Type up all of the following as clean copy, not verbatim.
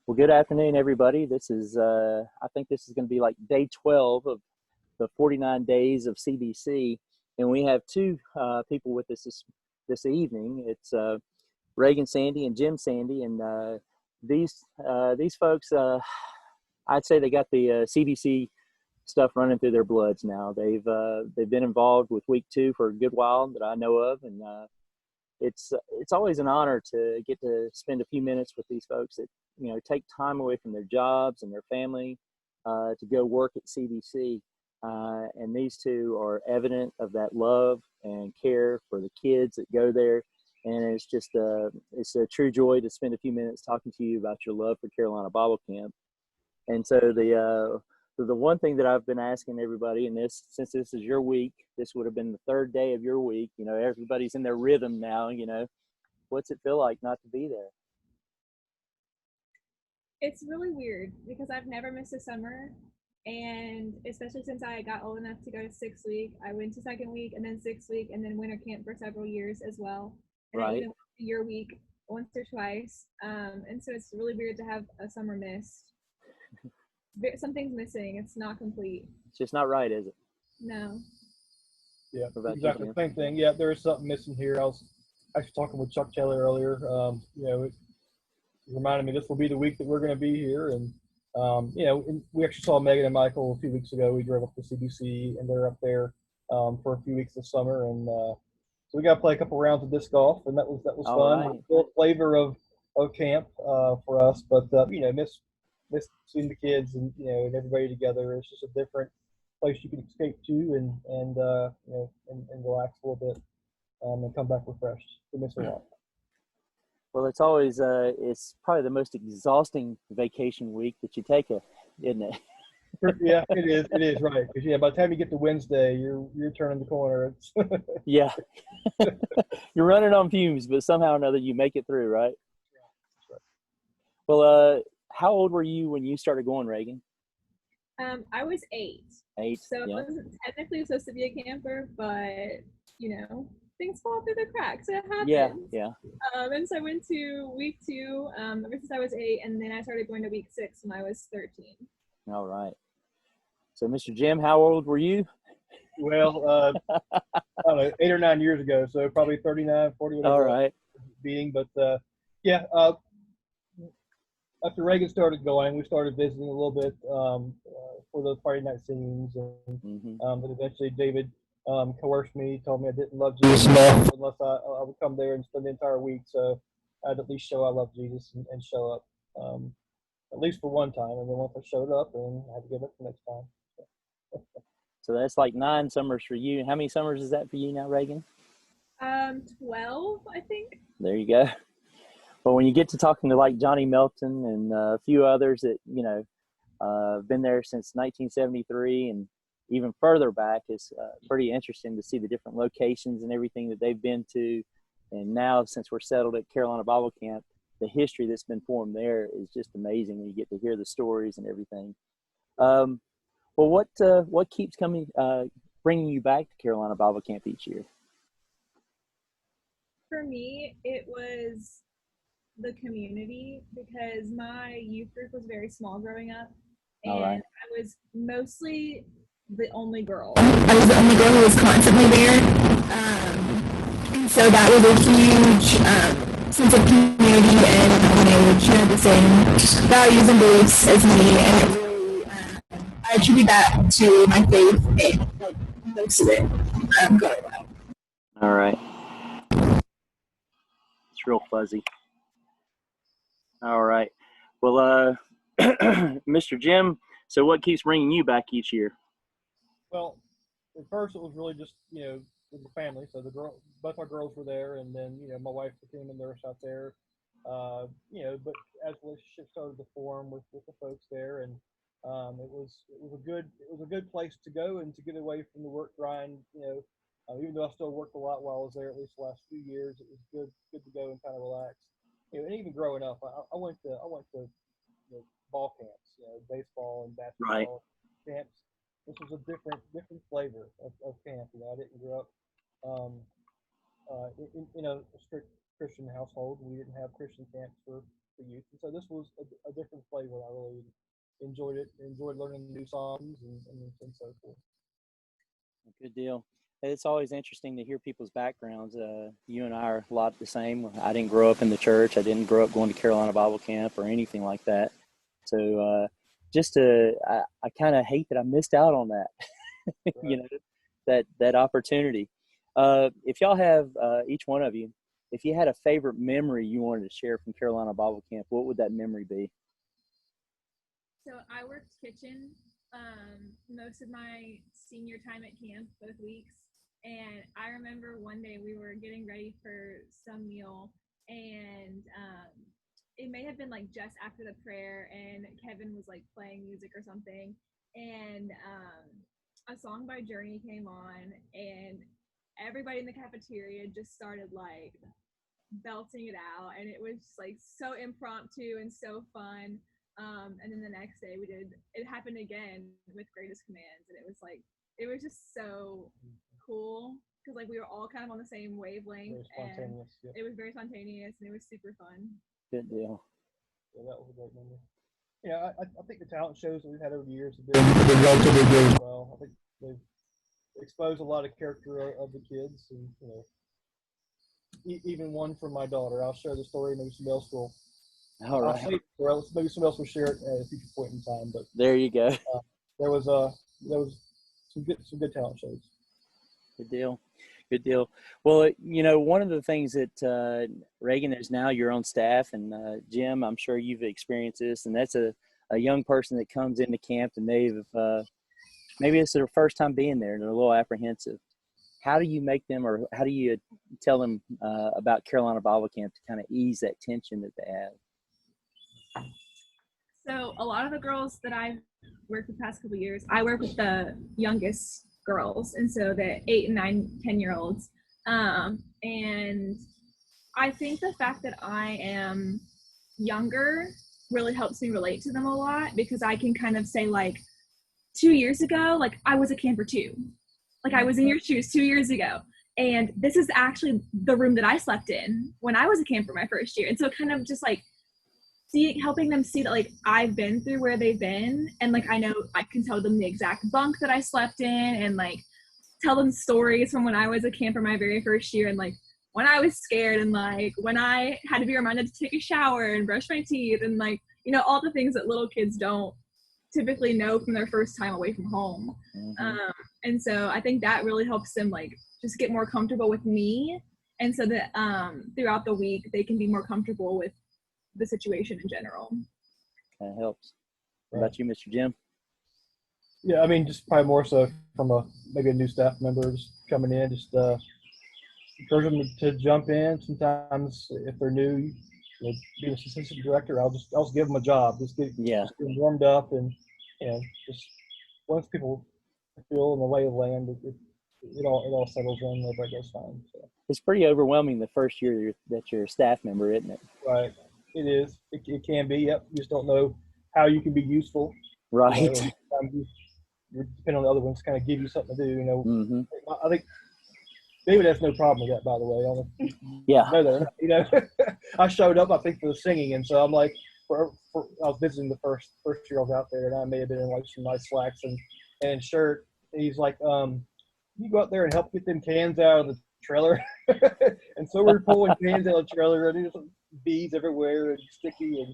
Well, good afternoon, everybody. This is, I think this is going to be like day 12 of the 49 days of CBC. And we have two people with us this evening. It's Regan Sandy and Jim Sandy. And these folks, I'd say they got the CBC stuff running through their bloods now. They've been involved with week 2 for a good while that I know of. And it's always an honor to get to spend a few minutes with these folks that take time away from their jobs and their family to go work at CBC. And these two are evident of that love and care for the kids that go there. And it's just it's a true joy to spend a few minutes talking to you about your love for Carolina Bible Camp. And so the one thing that I've been asking everybody, and since this is your week, this would have been the 3rd day of your week. Everybody's in their rhythm now. What's it feel like not to be there? It's really weird because I've never missed a summer, and especially since I got old enough to go to 6th week, I went to 2nd week and then 6th week and then winter camp for several years as well. And I even went to your week once or twice. And so it's really weird to have a summer missed. Something's missing. It's not complete. It's just not right, is it? No. Yeah, exactly the same thing. Yeah, there is something missing here. I was actually talking with Chuck Taylor earlier. It reminded me this will be the week that we're going to be here. And, we actually saw Megan and Michael a few weeks ago. We drove up to CBC, and they're up there for a few weeks this summer. And so we got to play a couple rounds of disc golf, and that was fun. Right. Full flavor of camp for us. But, miss seeing the kids and everybody together. It's just a different place you can escape to and relax a little bit and come back refreshed. We miss a lot. Well, it's always it's probably the most exhausting vacation week that you take, isn't it? Yeah, it is. It is right because by the time you get to Wednesday, you're turning the corner. Yeah, you're running on fumes, but somehow or another you make it through, right? That's right. Well, how old were you when you started going, Reagan? I was 8. 8. So I wasn't technically supposed to be a camper, but things fall through the cracks. It happens. Yeah. And so I went to week 2 ever since I was 8, and then I started going to week 6 when I was 13. All right. So, Mr. Jim, how old were you? Well, I don't know, 8 or 9 years ago, so probably 39, 40. Whatever. All right. Being, but after Reagan started going, we started visiting a little bit for the Friday night singings, and but eventually David coerced me, told me I didn't love Jesus enough unless I would come there and spend the entire week. So I'd at least show I love Jesus and show up at least for one time, and then once I showed up, then I had to give up the next time. So that's like 9 summers for you. How many summers is that for you now, Reagan? 12, I think. There you go. But when you get to talking to like Johnny Melton and a few others that, been there since 1973 and even further back, it's pretty interesting to see the different locations and everything that they've been to. And now since we're settled at Carolina Bible Camp, the history that's been formed there is just amazing when you get to hear the stories and everything. Well, what keeps bringing you back to Carolina Bible Camp each year? For me, it was the community because my youth group was very small growing up, and I was mostly the only girl. I was the only girl who was constantly there, and so that was a huge sense of community, and they share the same values and beliefs as me, and it really, I attribute that to my faith and most of it growing up. All right. It's real fuzzy. All right. Well, Mr. Jim, so what keeps bringing you back each year? Well, at first it was really just, with the family. So both our girls were there, and then, my wife became a nurse out there. But as relationships started to form with the folks there, and it was a good place to go and to get away from the work grind. Even though I still worked a lot while I was there, at least the last few years, it was good to go and kind of relax. And even growing up, I went to ball camps, baseball and basketball camps. This was a different flavor of camp. I didn't grow up in a strict Christian household. We didn't have Christian camps for for youth. And so this was a different flavor. I really enjoyed it. Enjoyed learning new songs and so forth. Good deal. It's always interesting to hear people's backgrounds. You and I are a lot the same. I didn't grow up in the church. I didn't grow up going to Carolina Bible Camp or anything like that. So I kind of hate that I missed out on that, Right. that opportunity. If y'all have, each one of you, if you had a favorite memory you wanted to share from Carolina Bible Camp, what would that memory be? So I worked kitchen most of my senior time at camp, both weeks. And I remember one day we were getting ready for some meal, and it may have been like just after the prayer, and Kevin was like playing music or something, and a song by Journey came on, and everybody in the cafeteria just started like belting it out, and it was just like so impromptu and so fun. And then the next day it happened again with Greatest Commands, and it was just so cool because like we were all kind of on the same wavelength, and it was very spontaneous, and it was super fun. Good deal. Yeah, that was a great memory. Yeah, I think the talent shows that we've had over the years have been relatively good as well. I think they've exposed a lot of character of the kids, and even one from my daughter. I'll share the story. Maybe somebody else will. All right. Maybe somebody else will share it at a future point in time. But there you go. There was some good talent shows. Good deal. Good deal. Well, one of the things that Regan is now your own staff, and Jim, I'm sure you've experienced this, and that's a young person that comes into camp and maybe it's their first time being there and they're a little apprehensive. How do you make them, or how do you tell them about Carolina Bible Camp to kind of ease that tension that they have? So a lot of the girls that I've worked with the past couple of years, I work with the youngest girls, and so the 8 and 9, 10-year-olds. And I think the fact that I am younger really helps me relate to them a lot, because I can kind of say like 2 years ago, like I was a camper too. Like I was in your shoes 2 years ago. And this is actually the room that I slept in when I was a camper my first year. And so kind of just like helping them see that like I've been through where they've been, and like I know I can tell them the exact bunk that I slept in, and like tell them stories from when I was a camper my very first year, and like when I was scared, and like when I had to be reminded to take a shower and brush my teeth, and like all the things that little kids don't typically know from their first time away from home. Mm-hmm. And so I think that really helps them like just get more comfortable with me, and so that throughout the week they can be more comfortable with the situation in general. That helps. What about you, Mr. Jim? Yeah, I mean, just probably more so from maybe a new staff member just coming in, just encourage them to jump in. Sometimes if they're new, be an assistant director. I'll just give them a job. Just get them warmed up, and just once people feel in the lay of the land, it all settles in. Everybody goes fine. So. It's pretty overwhelming the first year that you're a staff member, isn't it? Right. It is. It can be. Yep. You just don't know how you can be useful. Right. You're depending on the other ones, kind of give you something to do. Mm-hmm. I think David has no problem with that, by the way. Yeah. I showed up, I think, for the singing, and so I'm like, I was visiting the first year I was out there, and I may have been in like some nice slacks and shirt. And he's like, you go out there and help get them cans out of the trailer. And so we're pulling cans out of the trailer, and there's beads everywhere and sticky,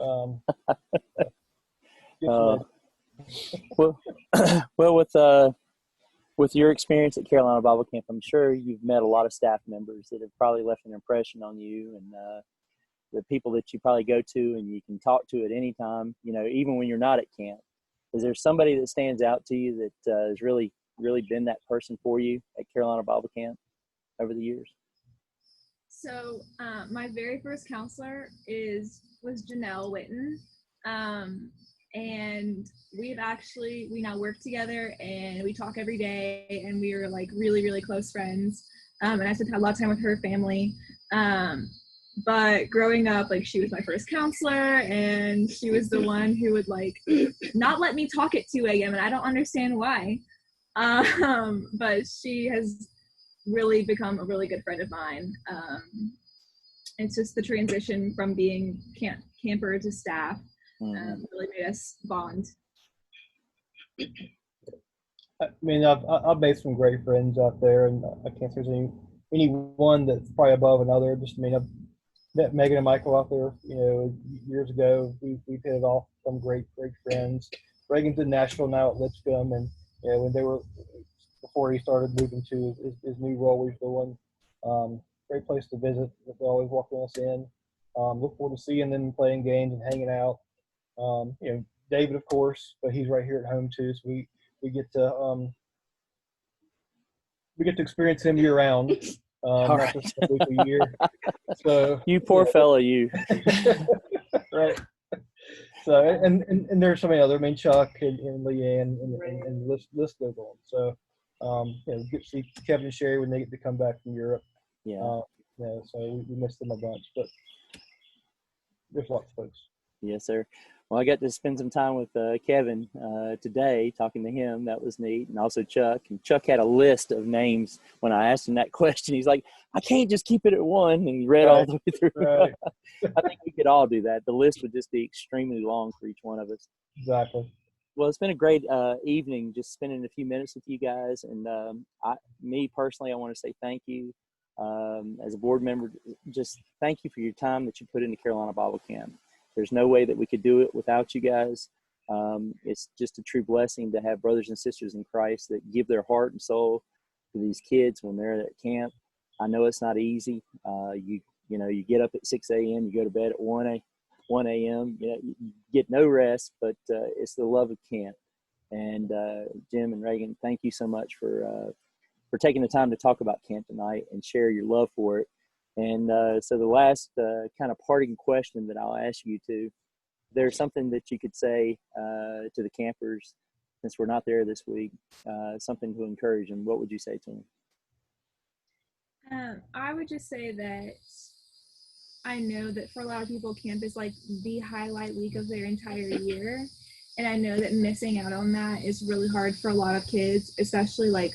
and well, with your experience at Carolina Bible Camp, I'm sure you've met a lot of staff members that have probably left an impression on you, and the people that you probably go to and you can talk to at any time, even when you're not at camp. Is there somebody that stands out to you that has really, really been that person for you at Carolina Bible Camp over the years? So my very first counselor was Janelle Witten. And we now work together, and we talk every day, and we are like really, really close friends. And I spent a lot of time with her family. But growing up, like she was my first counselor, and she was the one who would like not let me talk at 2 a.m. and I don't understand why. But she has really become a really good friend of mine. it's just the transition from being camper to staff really made us bond. I mean, I've made some great friends out there, and I can't say there's any one that's probably above another. Just, I mean, I've met Megan and Michael out there, years ago. We've hit it off, some great friends. Reagan's in Nashville now at Lipscomb, and when they were, before he started moving to his new role he's doing, great place to visit. They're always welcoming us in. Look forward to seeing them, playing games and hanging out. David, of course, but he's right here at home too, so we get to experience him year round, not just a week a year. So you poor fella, you. Right. So and there's so many other. I mean, Chuck and Leanne and list goes on. So get to see Kevin and Sherry when they get to come back from Europe. Yeah. So we missed them a bunch, but there's lots of folks. Yes, sir. Well, I got to spend some time with Kevin today, talking to him. That was neat. And also Chuck. And Chuck had a list of names when I asked him that question. He's like, I can't just keep it at one. And he read all the way through. Right. I think we could all do that. The list would just be extremely long for each one of us. Exactly. Well, it's been a great evening just spending a few minutes with you guys. And me personally, I want to say thank you. As a board member, just thank you for your time that you put into Carolina Bible Camp. There's no way that we could do it without you guys. It's just a true blessing to have brothers and sisters in Christ that give their heart and soul to these kids when they're at camp. I know it's not easy. You get up at 6 a.m., you go to bed at 1 a.m., you get no rest, but it's the love of camp. And Jim and Regan, thank you so much for taking the time to talk about camp tonight and share your love for it. And so the last kind of parting question that I'll ask you to, there's something that you could say to the campers, since we're not there this week, something to encourage them, what would you say to them? I would just say that I know that for a lot of people, camp is like the highlight week of their entire year. And I know that missing out on that is really hard for a lot of kids, especially like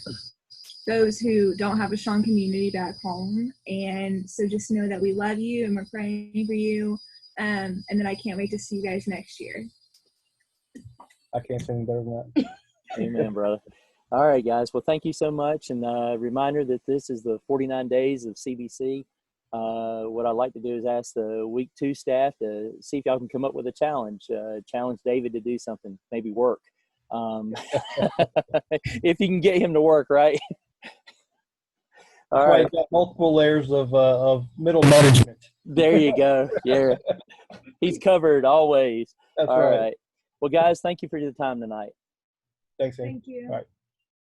those who don't have a strong community back home. And so just know that we love you and we're praying for you. And that I can't wait to see you guys next year. I can't say any better than that. Amen, brother. All right, guys. Well, thank you so much. And reminder that this is the 49 days of CBC. What I'd like to do is ask the week 2 staff to see if y'all can come up with a challenge. Challenge David to do something, maybe work. If you can get him to work, right? All right. Got multiple layers of middle management. There you go. Yeah. He's covered always. That's All right. right. Well, guys, thank you for your time tonight. Thanks, Andy. Thank you. All right.